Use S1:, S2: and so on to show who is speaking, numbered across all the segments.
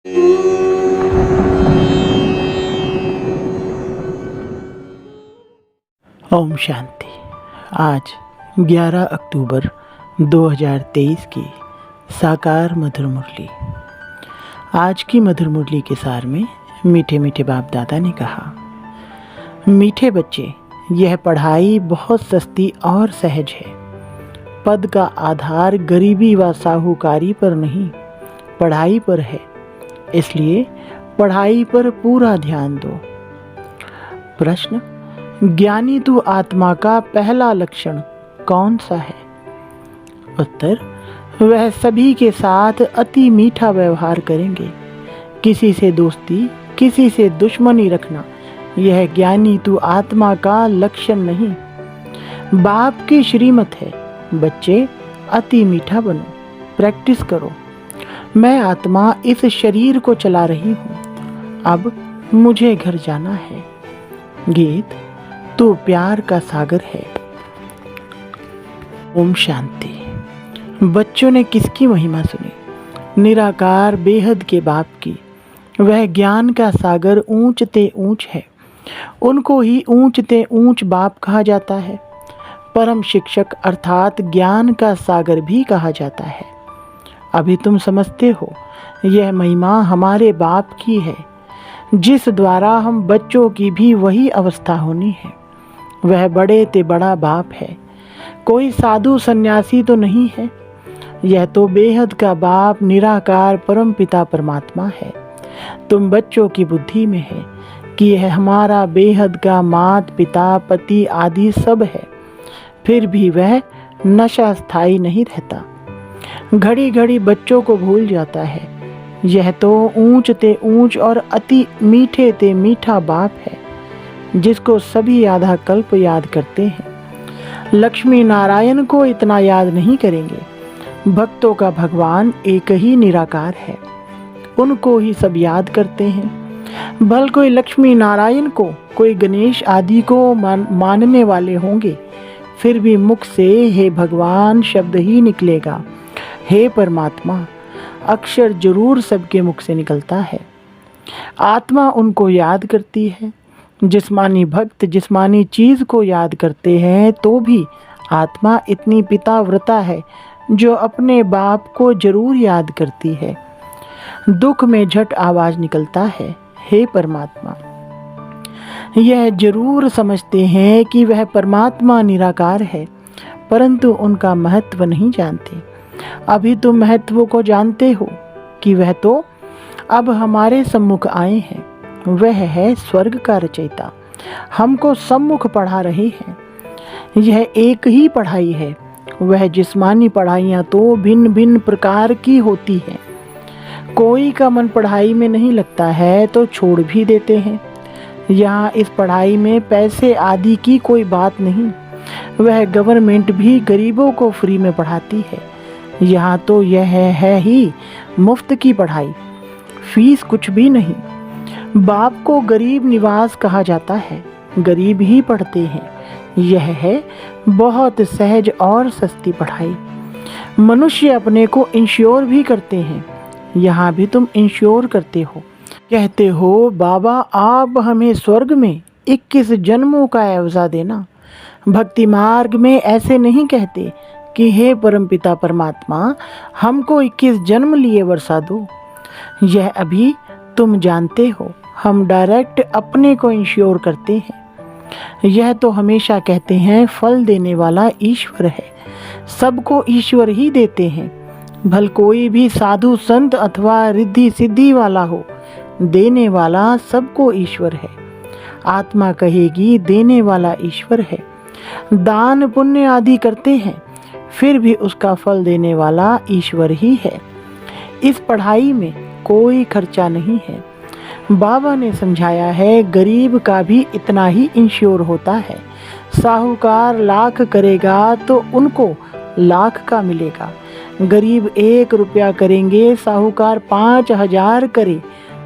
S1: ओम शांति। आज 11 अक्टूबर 2023 की साकार मधुर मुरली। आज की मधुर मुरली के सार में मीठे मीठे बाप दादा ने कहा, मीठे बच्चे, यह पढ़ाई बहुत सस्ती और सहज है। पद का आधार गरीबी व साहूकारी पर नहीं, पढ़ाई पर है। इसलिए पढ़ाई पर पूरा ध्यान दो। प्रश्न, ज्ञानी तू आत्मा का पहला लक्षण कौन सा है? उत्तर, वह सभी के साथ अति मीठा व्यवहार करेंगे। किसी से दोस्ती, किसी से दुश्मनी रखना, यह ज्ञानी तू आत्मा का लक्षण नहीं। बाप की श्रीमत है, बच्चे अति मीठा बनो, प्रैक्टिस करो। मैं आत्मा इस शरीर को चला रही हूँ, अब मुझे घर जाना है। गीत, तू प्यार का सागर है। ओम शांति। बच्चों ने किसकी महिमा सुनी? निराकार बेहद के बाप की। वह ज्ञान का सागर ऊंचते ऊंच है, उनको ही ऊंचते ऊंच बाप कहा जाता है। परम शिक्षक अर्थात ज्ञान का सागर भी कहा जाता है। अभी तुम समझते हो, यह महिमा हमारे बाप की है, जिस द्वारा हम बच्चों की भी वही अवस्था होनी है। वह बड़े ते बड़ा बाप है, कोई साधु सन्यासी तो नहीं है। यह तो बेहद का बाप निराकार परम पिता परमात्मा है। तुम बच्चों की बुद्धि में है कि यह हमारा बेहद का मात पिता पति आदि सब है, फिर भी वह नशा स्थायी नहीं रहता, घड़ी घड़ी बच्चों को भूल जाता है। यह तो ऊंच ते ऊंच और अति मीठे ते मीठा बाप है, जिसको सभी आधा कल्प याद करते हैं। लक्ष्मी नारायण को इतना याद नहीं करेंगे। भक्तों का भगवान एक ही निराकार है, उनको ही सब याद करते हैं। भल कोई लक्ष्मी नारायण को, कोई गणेश आदि को मानने वाले होंगे, फिर भी मुख से हे भगवान शब्द ही निकलेगा। हे परमात्मा अक्षर जरूर सबके मुख से निकलता है। आत्मा उनको याद करती है। जिस्मानी भक्त जिस्मानी चीज को याद करते हैं, तो भी आत्मा इतनी पिताव्रता है जो अपने बाप को जरूर याद करती है। दुख में झट आवाज निकलता है, हे परमात्मा। यह जरूर समझते हैं कि वह परमात्मा निराकार है, परंतु उनका महत्व नहीं जानते। अभी तुम महत्व को जानते हो कि वह तो अब हमारे सम्मुख आए हैं। वह है स्वर्ग का रचयिता, हमको सम्मुख पढ़ा रहे हैं। यह एक ही पढ़ाई है। वह जिस्मानी पढ़ाइयाँ तो भिन्न भिन्न प्रकार की होती हैं। कोई का मन पढ़ाई में नहीं लगता है तो छोड़ भी देते हैं। यहाँ इस पढ़ाई में पैसे आदि की कोई बात नहीं। वह गवर्नमेंट भी गरीबों को फ्री में पढ़ाती है। यहाँ तो यह है ही मुफ्त की पढ़ाई, फीस कुछ भी नहीं। बाप को गरीब निवास कहा जाता है, गरीब ही पढ़ते हैं। यह है बहुत सहज और सस्ती पढ़ाई। मनुष्य अपने को इंश्योर भी करते हैं। यहाँ भी तुम इंश्योर करते हो, कहते हो बाबा आप हमें स्वर्ग में 21 जन्मों का एवजा देना। भक्ति मार्ग में ऐसे नहीं कहते कि हे परमपिता परमात्मा हमको 21 जन्म लिए वर्षा दो। यह अभी तुम जानते हो, हम डायरेक्ट अपने को इंश्योर करते हैं। यह तो हमेशा कहते हैं फल देने वाला ईश्वर है, सबको ईश्वर ही देते हैं। भल कोई भी साधु संत अथवा रिद्धि सिद्धि वाला हो, देने वाला सबको ईश्वर है। आत्मा कहेगी देने वाला ईश्वर है। दान पुण्य आदि करते हैं, फिर भी उसका फल देने वाला ईश्वर ही है। इस पढ़ाई में कोई खर्चा नहीं है। बाबा ने समझाया है गरीब का भी इतना ही इंश्योर होता है। साहूकार लाख करेगा तो उनको लाख का मिलेगा। गरीब 1 रुपया करेंगे, साहूकार 5000 करे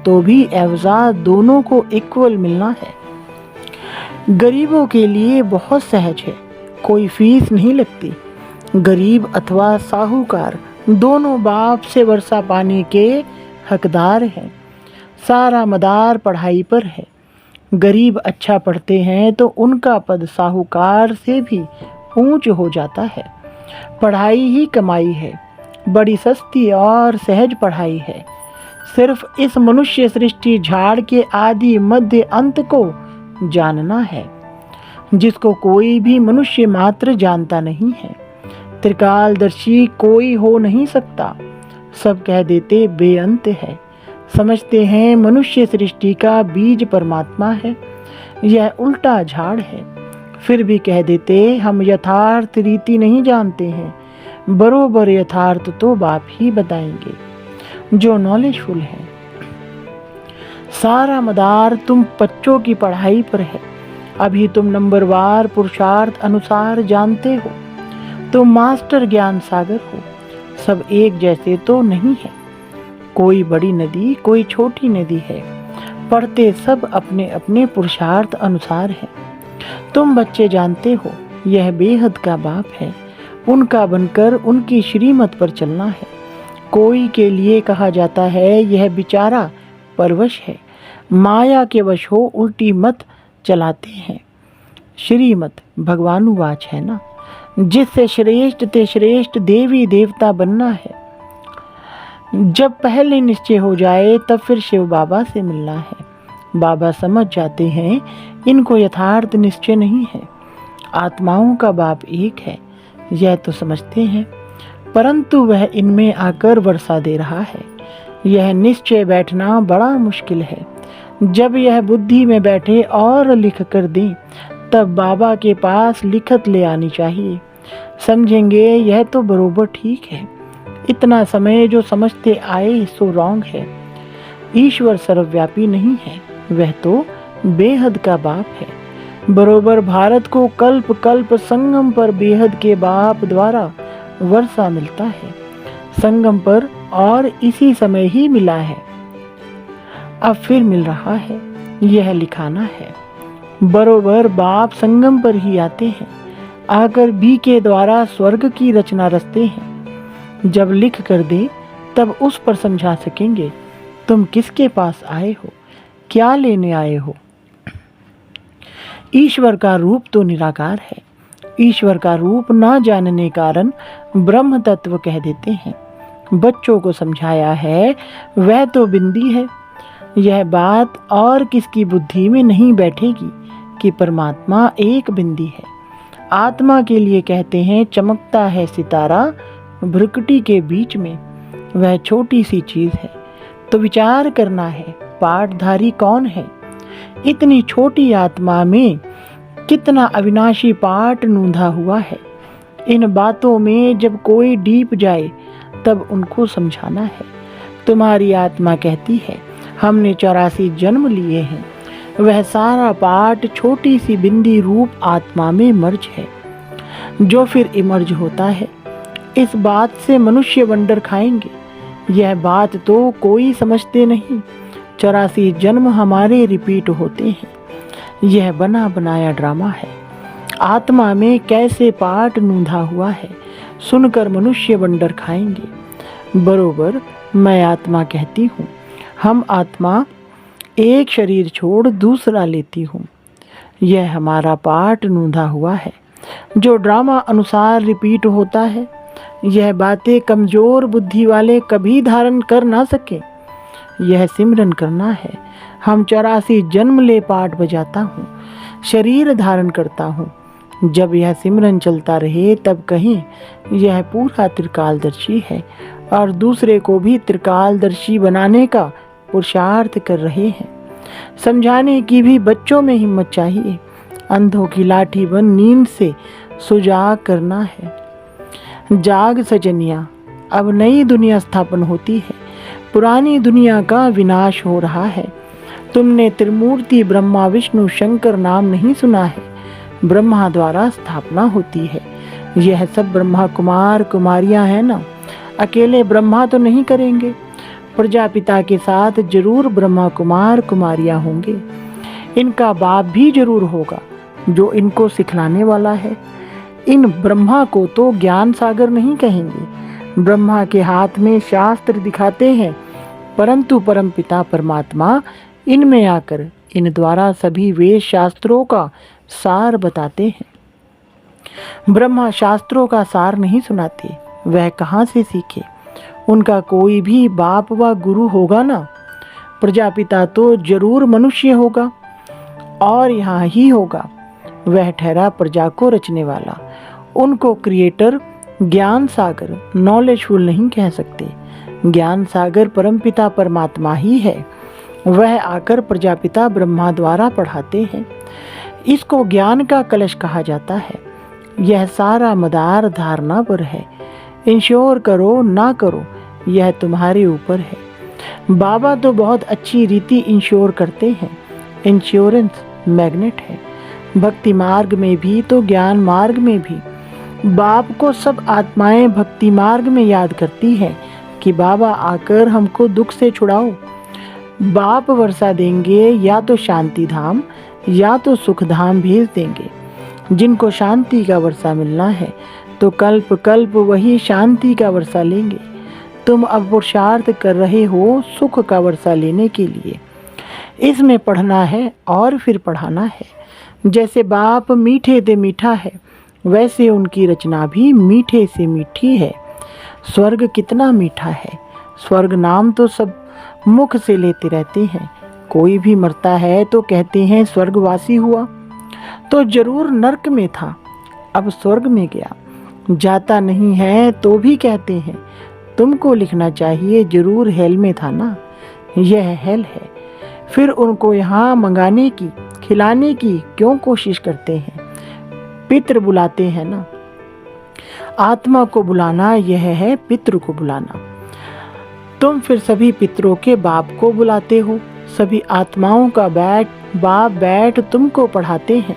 S1: तो भी एवजा दोनों को इक्वल मिलना है। गरीबों के लिए बहुत सहज है, कोई फीस नहीं लगती। गरीब अथवा साहूकार दोनों बाप से वर्षा पानी के हकदार हैं। सारा मदार पढ़ाई पर है। गरीब अच्छा पढ़ते हैं तो उनका पद साहूकार से भी ऊंच हो जाता है। पढ़ाई ही कमाई है, बड़ी सस्ती और सहज पढ़ाई है। सिर्फ इस मनुष्य सृष्टि झाड़ के आदि मध्य अंत को जानना है, जिसको कोई भी मनुष्य मात्र जानता नहीं है। त्रिकालदर्शी कोई हो नहीं सकता। सब कह देते बेअंत है। समझते हैं मनुष्य सृष्टि का बीज परमात्मा है, यह उल्टा झाड़ है। फिर भी कह देते हम यथार्थ रीति नहीं जानते हैं। बरोबर यथार्थ तो बाप ही बताएंगे जो नॉलेजफुल है। सारा मदार तुम बच्चों की पढ़ाई पर है। अभी तुम नंबरवार पुरुषार्थ अनुसार जानते हो। तुम मास्टर ज्ञान सागर हो। सब एक जैसे तो नहीं है। कोई बड़ी नदी, कोई छोटी नदी है। पढ़ते सब अपने अपने पुरुषार्थ अनुसार है। तुम बच्चे जानते हो यह बेहद का बाप है। उनका बनकर उनकी श्रीमत पर चलना है। कोई के लिए कहा जाता है यह बेचारा परवश है, माया के वश हो उल्टी मत चलाते हैं। श्रीमत भगवानुवाच है ना, जिससे श्रेष्ठ ते श्रेष्ठ देवी देवता बनना है। जब पहले निश्चय हो जाए तब फिर शिव बाबा से मिलना है। बाबा समझ जाते हैं इनको यथार्थ निश्चय नहीं है। आत्माओं का बाप एक है, यह तो समझते हैं, परंतु वह इनमें आकर वर्षा दे रहा है। यह निश्चय बैठना बड़ा मुश्किल है। जब यह बुद्धि में बैठे और लिख कर दें तब बाबा के पास लिखत ले आनी चाहिए। समझेंगे यह तो बरोबर ठीक है। इतना समय जो समझते आए सो रॉन्ग है। ईश्वर सर्वव्यापी नहीं है, वह तो बेहद का बाप है। बरोबर भारत को कल्प कल्प संगम पर बेहद के बाप द्वारा वर्षा मिलता है। संगम पर और इसी समय ही मिला है, अब फिर मिल रहा है, यह लिखाना है। बरोबर बाप संगम पर ही आते हैं, आकर बी के द्वारा स्वर्ग की रचना रचते हैं। जब लिख कर दे तब उस पर समझा सकेंगे तुम किसके पास आए हो, क्या लेने आए हो। ईश्वर का रूप तो निराकार है। ईश्वर का रूप ना जानने कारण ब्रह्म तत्व कह देते हैं। बच्चों को समझाया है वह तो बिंदी है। यह बात और किसकी बुद्धि में नहीं बैठेगी कि परमात्मा एक बिंदी है। आत्मा के लिए कहते हैं चमकता है सितारा भ्रुकुटी के बीच में, वह छोटी सी चीज है। तो विचार करना है पाठधारी कौन है। इतनी छोटी आत्मा में कितना अविनाशी पाठ नूंधा हुआ है। इन बातों में जब कोई डीप जाए तब उनको समझाना है। तुम्हारी आत्मा कहती है हमने 84 जन्म लिए हैं। वह सारा पाठ छोटी सी बिंदी रूप आत्मा में मर्ज है, जो फिर इमर्ज होता है। इस बात से मनुष्य वंडर खाएंगे। यह बात तो कोई समझते नहीं। 84 जन्म हमारे रिपीट होते हैं। यह बना बनाया ड्रामा है। आत्मा में कैसे पाठ नूंधा हुआ है, सुनकर मनुष्य वंडर खाएंगे। बरोबर मैं आत्मा कहती हूँ। हम आत्मा एक शरीर छोड़ दूसरा लेती हूँ। यह हमारा पाठ नूंधा हुआ है, जो ड्रामा अनुसार रिपीट होता है। यह बातें कमजोर बुद्धि वाले कभी धारण कर ना सके। यह सिमरन करना है। हम 84 जन्म ले पाठ बजाता हूँ, शरीर धारण करता हूँ। जब यह सिमरन चलता रहे तब कहें यह पूरा त्रिकालदर्शी है और दूसरे को भी त्रिकालदर्शी बनाने का पुरुषार्थ कर रहे हैं। समझाने की भी बच्चों में हिम्मत चाहिए। अंधों की लाठी बन नींद से सुजाग करना है। जाग सजनिया, अब नई दुनिया स्थापन होती है। पुरानी दुनिया का विनाश हो रहा है। तुमने त्रिमूर्ति ब्रह्मा विष्णु शंकर नाम नहीं सुना है। ब्रह्मा द्वारा स्थापना होती है। यह सब ब्रह्मा कुमार कुमारियां हैं ना। अकेले ब्रह्मा तो नहीं करेंगे, प्रजापिता के साथ जरूर ब्रह्मा कुमार कुमारियां होंगे। इनका बाप भी जरूर होगा जो इनको सिखलाने वाला है। इन ब्रह्मा को तो ज्ञान सागर नहीं कहेंगे। ब्रह्मा के हाथ में शास्त्र दिखाते हैं परंतु परमपिता परमात्मा इनमें आकर इन द्वारा सभी वेद शास्त्रों का सार बताते हैं। ब्रह्मा शास्त्रों का सार नहीं सुनाते, वह कहाँ से सीखे? उनका कोई भी बाप व गुरु होगा ना। प्रजापिता तो जरूर मनुष्य होगा और यहाँ ही होगा। वह ठहरा प्रजा को रचने वाला। उनको क्रिएटर, ज्ञान सागर, नॉलेजफुल नहीं कह सकते। ज्ञान सागर परमपिता परमात्मा ही है। वह आकर प्रजापिता ब्रह्मा द्वारा पढ़ाते हैं। इसको ज्ञान का कलश कहा जाता है। यह सारा मदार धारणा पर है। इंश्योर करो ना करो, यह तुम्हारे ऊपर है। बाबा तो बहुत अच्छी रीति इंश्योर करते हैं। इंश्योरेंस मैग्नेट है। भक्ति मार्ग में भी तो ज्ञान मार्ग में भी बाप को सब आत्माएं भक्ति मार्ग में याद करती है कि बाबा आकर हमको दुख से छुड़ाओ। बाप वर्षा देंगे या तो शांति धाम या तो सुख धाम भेज देंगे। जिनको शांति का वर्षा मिलना है तो कल्प कल्प वही शांति का वर्षा लेंगे। तुम अब पुरुषार्थ कर रहे हो सुख का वर्षा लेने के लिए। इसमें पढ़ना है और फिर पढ़ाना है। जैसे बाप मीठे से मीठा है, वैसे उनकी रचना भी मीठे से मीठी है। स्वर्ग कितना मीठा है। स्वर्ग नाम तो सब मुख से लेते रहते हैं। कोई भी मरता है तो कहते हैं स्वर्गवासी हुआ, तो जरूर नरक में था, अब स्वर्ग में गया। जाता नहीं है तो भी कहते हैं तुमको लिखना चाहिए जरूर हेल में था ना। यह हेल है। फिर उनको यहाँ मंगाने की, खिलाने की क्यों कोशिश करते हैं? पितृ बुलाते हैं ना। आत्मा को बुलाना यह है पितृ को बुलाना। तुम फिर सभी पितरों के बाप को बुलाते हो। सभी आत्माओं का बाप बैठ तुमको पढ़ाते हैं।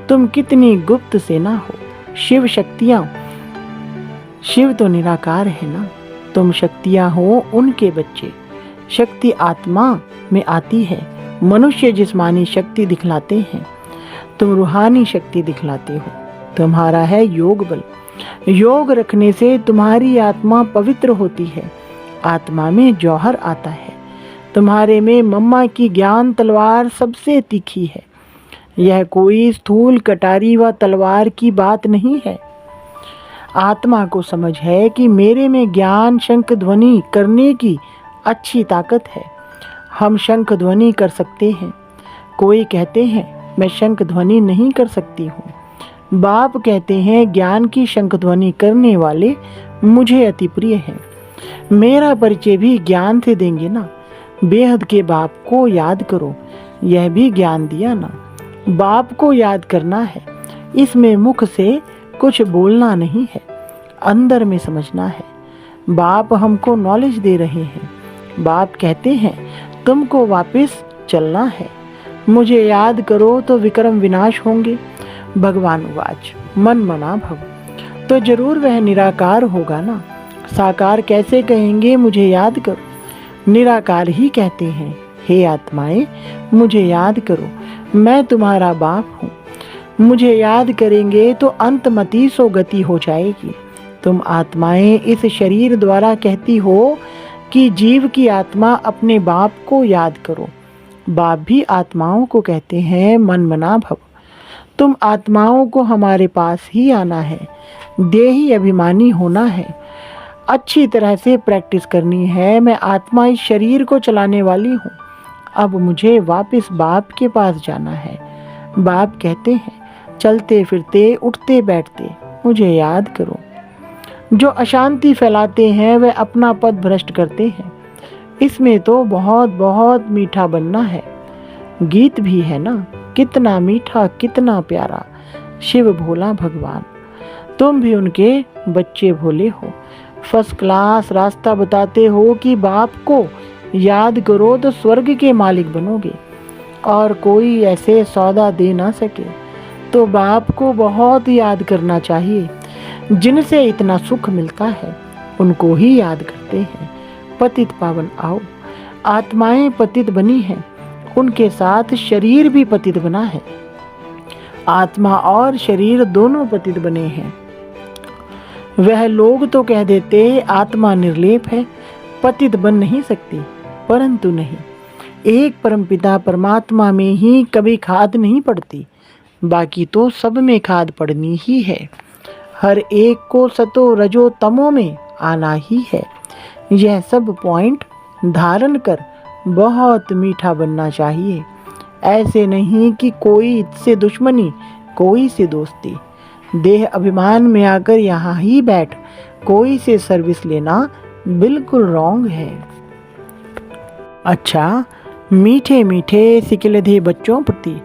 S1: तुम कितनी गुप्त सेना हो। शिव शक्तियाँ, शिव तो निराकार है ना। तुम शक्तियाँ हो उनके बच्चे। शक्ति आत्मा में आती है। मनुष्य जिस्मानी शक्ति दिखलाते हैं, तुम रूहानी शक्ति दिखलाते हो। तुम्हारा है योग बल। योग रखने से तुम्हारी आत्मा पवित्र होती है। आत्मा में जौहर आता है। तुम्हारे में मम्मा की ज्ञान तलवार सबसे तीखी है। यह कोई स्थूल कटारी व तलवार की बात नहीं है। आत्मा को समझ है कि मेरे में ज्ञान शंख ध्वनि करने की अच्छी ताकत है। हम शंख ध्वनि कर सकते हैं। कोई कहते हैं मैं शंख ध्वनि नहीं कर सकती हूँ। बाप कहते हैं ज्ञान की शंख ध्वनि करने वाले मुझे अति प्रिय हैं। मेरा परिचय भी ज्ञान से देंगे ना। बेहद के बाप को याद करो, यह भी ज्ञान दिया ना। बाप को याद करना है। इसमें मुख से कुछ बोलना नहीं है, अंदर में समझना है। बाप हमको नॉलेज दे रहे हैं। बाप कहते हैं तुमको वापस चलना है। मुझे याद करो तो विक्रम विनाश होंगे। भगवान उवाच मन मना भव। तो जरूर वह निराकार होगा ना। साकार कैसे कहेंगे मुझे याद करो? निराकार ही कहते हैं हे आत्माएं मुझे याद करो, मैं तुम्हारा बाप हूँ। मुझे याद करेंगे तो अंतमति सो गति हो जाएगी। तुम आत्माएं इस शरीर द्वारा कहती हो कि जीव की आत्मा अपने बाप को याद करो। बाप भी आत्माओं को कहते हैं मन मना भव। तुम आत्माओं को हमारे पास ही आना है, देही अभिमानी होना है, अच्छी तरह से प्रैक्टिस करनी है। मैं आत्मा इस शरीर को चलाने वाली हूँ। अब मुझे वापस बाप के पास जाना है। बाप कहते हैं चलते फिरते उठते बैठते मुझे याद करो। जो अशांति फैलाते हैं वे अपना पद भ्रष्ट करते हैं। इसमें तो बहुत बहुत मीठा बनना है। गीत भी है ना, कितना मीठा कितना प्यारा। शिव भोला भगवान, तुम भी उनके बच्चे भोले हो। फर्स्ट क्लास रास्ता बताते हो कि बाप को याद करो तो स्वर्ग के मालिक बनोगे। और कोई ऐसे सौदा दे ना सके तो बाप को बहुत याद करना चाहिए। जिनसे इतना सुख मिलता है उनको ही याद करते हैं। पतित पावन आओ। आत्माएं पतित बनी हैं, उनके साथ शरीर भी पतित बना है। आत्मा और शरीर दोनों पतित बने हैं। वह लोग तो कह देते आत्मा निर्लेप है, पतित बन नहीं सकती। परंतु नहीं, एक परमपिता परमात्मा में ही कभी खाद नहीं पड़ती, बाकी तो सब में खाद पड़नी ही है। हर एक को सतो रजो तमो में आना ही है। यह सब पॉइंट धारण कर बहुत मीठा बनना चाहिए। ऐसे नहीं कि कोई से दुश्मनी, कोई से दोस्ती। देह अभिमान में आकर यहाँ ही बैठ कोई से सर्विस लेना बिल्कुल रॉन्ग है। अच्छा, मीठे मीठे सिकलधे बच्चों प्रति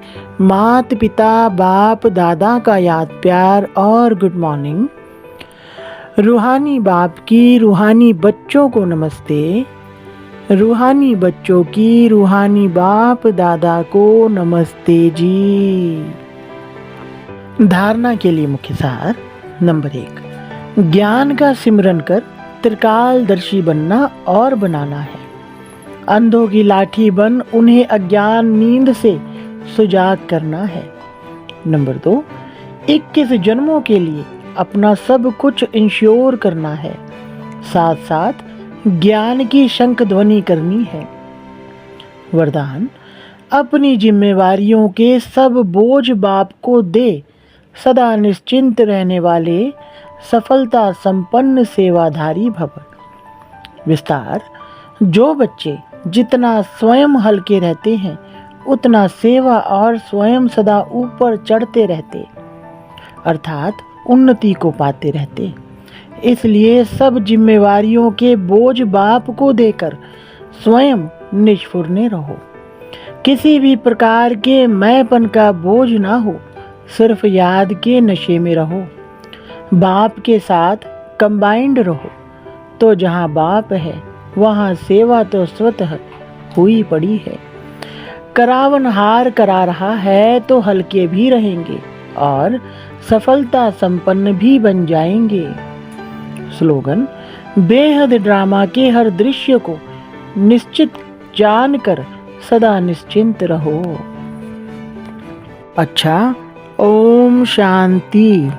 S1: मात पिता बाप दादा का याद प्यार और गुड मॉर्निंग। रूहानी बाप की रूहानी बच्चों को नमस्ते। रूहानी बच्चों की रूहानी बाप दादा को नमस्ते जी। धारणा के लिए मुख्य सार। नंबर 1, ज्ञान का सिमरन कर त्रिकालदर्शी बनना और बनाना है। अंधों की लाठी बन उन्हें अज्ञान नींद से सुजाग करना है। नंबर 2, 21 जन्मों के लिए अपना सब कुछ इंश्योर करना है, साथ साथ ज्ञान की शंख ध्वनि करनी है। वरदान, अपनी जिम्मेवारियों के सब बोझ बाप को दे, सदा निश्चिंत रहने वाले सफलता संपन्न सेवाधारी भव। विस्तार, जो बच्चे जितना स्वयं हल्के रहते हैं उतना सेवा और स्वयं सदा ऊपर चढ़ते रहते, अर्थात उन्नति को पाते रहते। इसलिए सब जिम्मेवारियों के बोझ बाप को देकर स्वयं निष्फुरने रहो। किसी भी प्रकार के मैंपन का बोझ ना हो, सिर्फ याद के नशे में रहो। बाप के साथ कंबाइंड रहो, तो जहाँ बाप है वहाँ सेवा तो स्वतः हुई पड़ी है। करावन हार करा रहा है तो हल्के भी रहेंगे और सफलता संपन्न भी बन जाएंगे। स्लोगन, बेहद ड्रामा के हर दृश्य को निश्चित जानकर सदा निश्चिंत रहो। अच्छा, ओम शांति।